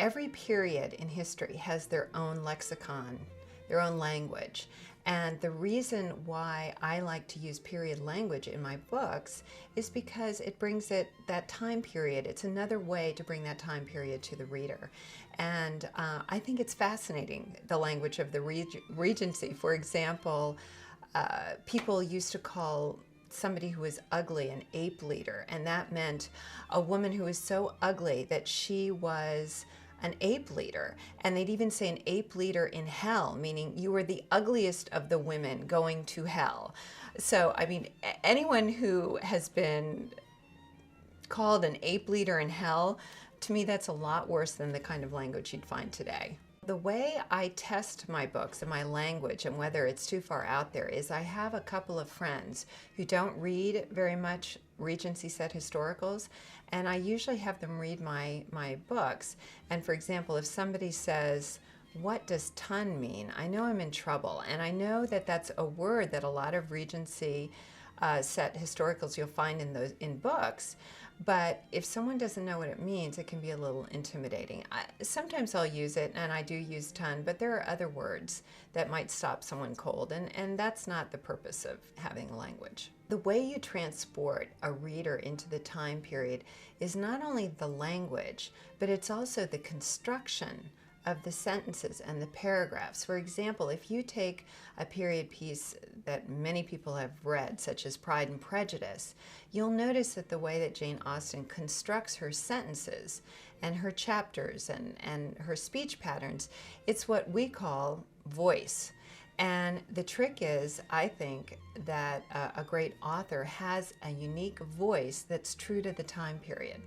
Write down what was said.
Every period in history has their own lexicon, their own language. And the reason why I like to use period language in my books is because it brings that time period. It's another way to bring that time period to the reader. And I think it's fascinating, the language of the Regency. For example, people used to call somebody who was ugly an ape leader, and that meant a woman who was so ugly that she was an ape leader. And they'd even say an ape leader in hell, meaning you were the ugliest of the women going to hell. So, I mean, anyone who has been called an ape leader in hell, to me, that's a lot worse than the kind of language you'd find today. The way I test my books and my language and whether it's too far out there is I have a couple of friends who don't read very much Regency set historicals, and I usually have them read my books. And for example, if somebody says, "What does ton mean?" I know I'm in trouble, and I know that that's a word that a lot of Regency set historicals you'll find in books. But if someone doesn't know what it means, it can be a little intimidating. Sometimes I'll use it, and I do use ton, but there are other words that might stop someone cold, and that's not the purpose of having a language. The way you transport a reader into the time period is not only the language, but it's also the construction of the sentences and the paragraphs. For example, if you take a period piece that many people have read, such as Pride and Prejudice, you'll notice that the way that Jane Austen constructs her sentences and her chapters and her speech patterns, it's what we call voice. And the trick is, I think, that a great author has a unique voice that's true to the time period.